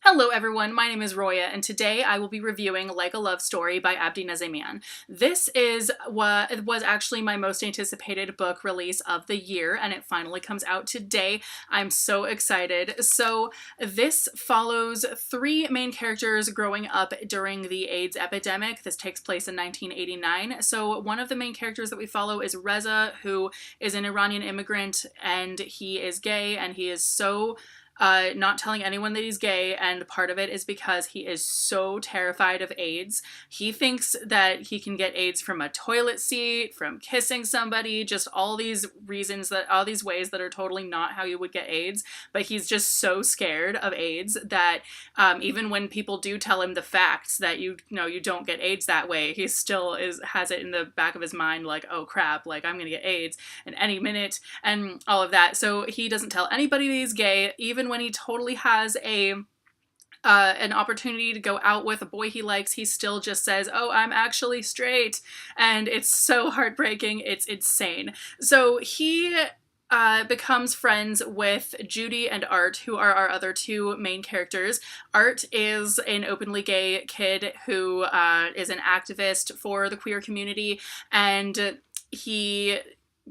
Hello everyone, my name is Roya, and today I will be reviewing Like a Love Story by Abdi Nazemian. This is what was actually my most anticipated book release of the year, and it finally comes out today. I'm so excited. So this follows three main characters growing up during the AIDS epidemic. This takes place in 1989. So one of the main characters that we follow is Reza, who is an Iranian immigrant, and he is gay, and he is so not telling anyone that he's gay, and part of it is because he is so terrified of AIDS. He thinks that he can get AIDS from a toilet seat, from kissing somebody, just all these ways that are totally not how you would get AIDS, but he's just so scared of AIDS that even when people do tell him the facts that you don't get AIDS that way, he still has it in the back of his mind like, oh crap, like I'm gonna get AIDS in any minute and all of that. So he doesn't tell anybody that he's gay, even when he totally has an opportunity to go out with a boy he likes. He still just says, oh, I'm actually straight, and it's so heartbreaking. It's insane. So he becomes friends with Judy and Art, who are our other two main characters. Art is an openly gay kid who is an activist for the queer community, and he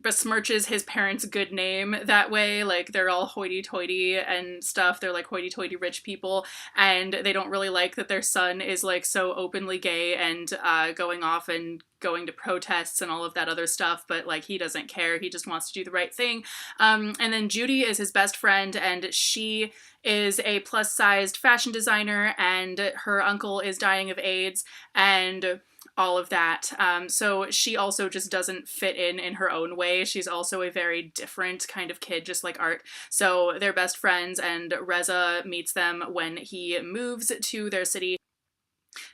besmirches his parents' good name that way. Like, they're all hoity-toity and stuff. They're like hoity-toity rich people, and they don't really like that their son is like so openly gay and going off and going to protests and all of that other stuff, but like he doesn't care. He just wants to do the right thing. And then Judy is his best friend, and she is a plus-sized fashion designer, and her uncle is dying of AIDS and all of that. So she also just doesn't fit in her own way. She's also a very different kind of kid, just like Art. So they're best friends, and Reza meets them when he moves to their city.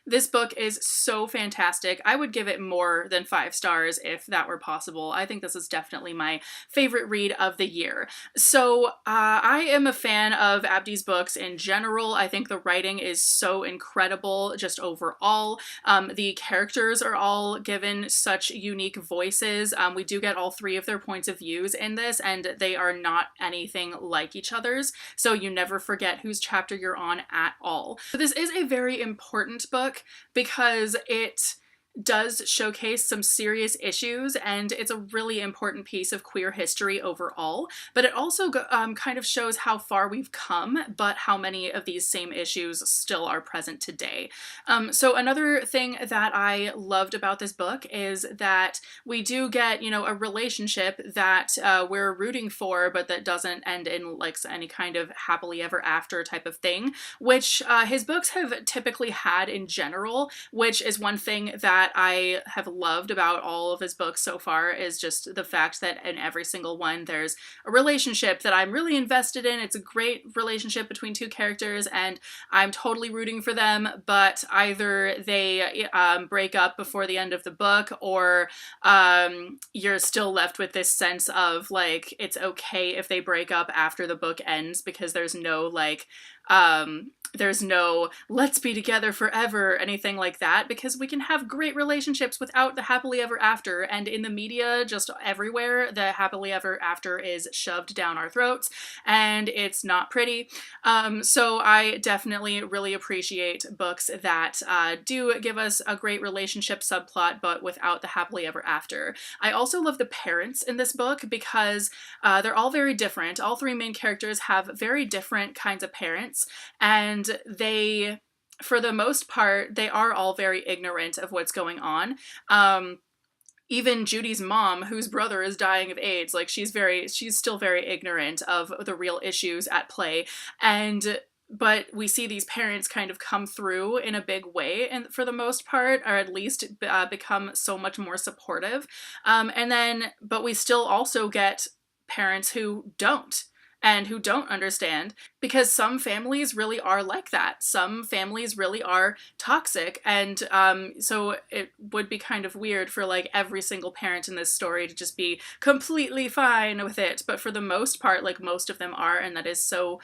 This book is so fantastic. I would give it more than 5 stars if that were possible. I think this is definitely my favorite read of the year. So I am a fan of Abdi's books in general. I think the writing is so incredible just overall. The characters are all given such unique voices. We do get all 3 of their points of views in this, and they are not anything like each other's, so you never forget whose chapter you're on at all. So this is a very important book because it does showcase some serious issues, and it's a really important piece of queer history overall, but it also kind of shows how far we've come, but how many of these same issues still are present today. So another thing that I loved about this book is that we do get, a relationship that we're rooting for, but that doesn't end in like any kind of happily ever after type of thing, which his books have typically had in general, which is one thing that I have loved about all of his books so far, is just the fact that in every single one there's a relationship that I'm really invested in. It's a great relationship between 2 characters, and I'm totally rooting for them, but either they break up before the end of the book, or you're still left with this sense of like it's okay if they break up after the book ends, because there's no there's no let's be together forever, anything like that, because we can have great relationships without the happily ever after, and in the media just everywhere the happily ever after is shoved down our throats, and it's not pretty. So I definitely really appreciate books that do give us a great relationship subplot but without the happily ever after. I also love the parents in this book because they're all very different. All 3 main characters have very different kinds of parents, and they, for the most part, they are all very ignorant of what's going on. Even Judy's mom, whose brother is dying of AIDS, like she's still very ignorant of the real issues at play. But we see these parents kind of come through in a big way, and for the most part, or at least become so much more supportive. But we still also get parents who don't understand, because some families really are like that. Some families really are toxic, and so it would be kind of weird for like every single parent in this story to just be completely fine with it, but for the most part, like most of them are, and that is so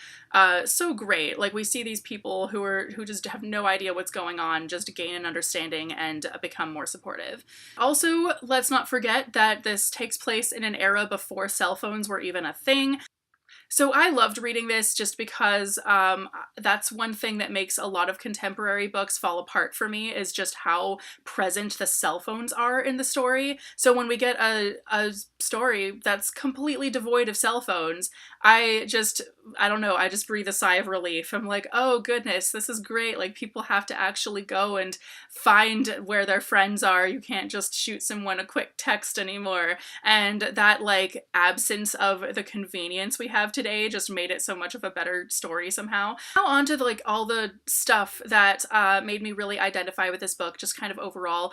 great. Like, we see these people who just have no idea what's going on just gain an understanding and become more supportive. Also, let's not forget that this takes place in an era before cell phones were even a thing. So I loved reading this just because that's one thing that makes a lot of contemporary books fall apart for me, is just how present the cell phones are in the story. So when we get a story that's completely devoid of cell phones, I don't know, I just breathe a sigh of relief. I'm like, oh goodness, this is great. Like, people have to actually go and find where their friends are. You can't just shoot someone a quick text anymore. And that, like, absence of the convenience we have today just made it so much of a better story somehow. Now on to like all the stuff that made me really identify with this book, just kind of overall,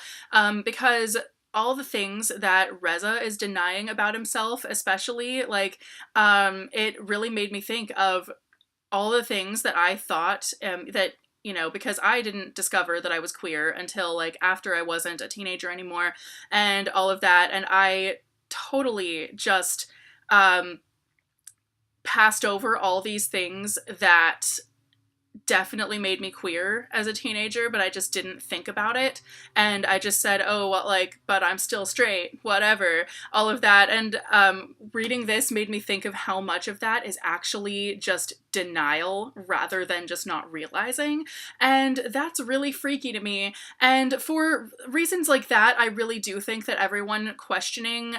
because all the things that Reza is denying about himself, especially, like, it really made me think of all the things that I thought that, you know, because I didn't discover that I was queer until like after I wasn't a teenager anymore and all of that. And I totally just passed over all these things that definitely made me queer as a teenager, but I just didn't think about it. And I just said, oh, well, like, but I'm still straight, whatever, all of that. And reading this made me think of how much of that is actually just denial rather than just not realizing. And that's really freaky to me. And for reasons like that, I really do think that everyone questioning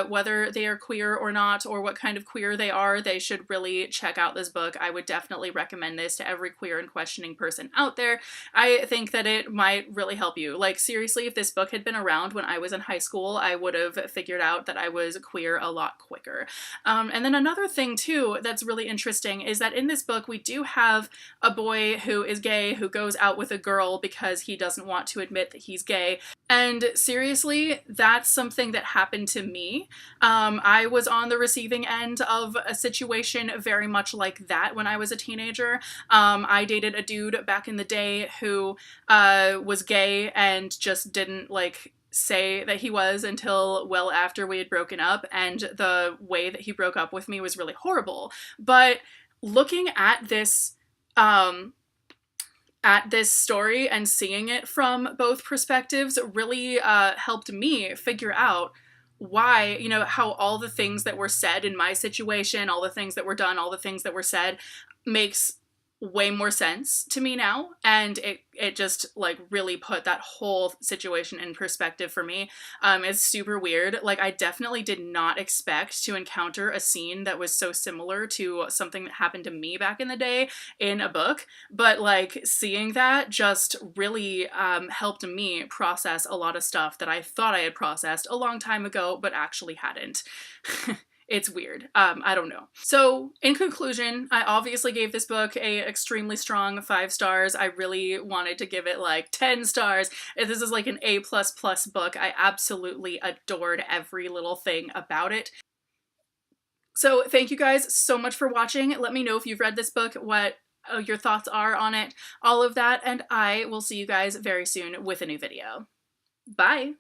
whether they are queer or not, or what kind of queer they are, they should really check out this book. I would definitely recommend this to every queer and questioning person out there. I think that it might really help you. Like, seriously, if this book had been around when I was in high school, I would have figured out that I was queer a lot quicker. And then another thing too that's really interesting is that in this book we do have a boy who is gay who goes out with a girl because he doesn't want to admit that he's gay. And seriously, that's something that happened to me. I was on the receiving end of a situation very much like that when I was a teenager. I dated a dude back in the day who was gay and just didn't like say that he was until well after we had broken up, and the way that he broke up with me was really horrible. But looking at this story and seeing it from both perspectives really helped me figure out why, you know, how all the things that were said in my situation, all the things that were done, all the things that were said makes way more sense to me now. And it just like really put that whole situation in perspective for me. It's super weird. Like, I definitely did not expect to encounter a scene that was so similar to something that happened to me back in the day in a book, but like seeing that just really helped me process a lot of stuff that I thought I had processed a long time ago but actually hadn't. It's weird. I don't know. So in conclusion, I obviously gave this book a extremely strong 5 stars. I really wanted to give it like 10 stars. This is like an A++ book. I absolutely adored every little thing about it. So thank you guys so much for watching. Let me know if you've read this book, what your thoughts are on it, all of that, and I will see you guys very soon with a new video. Bye!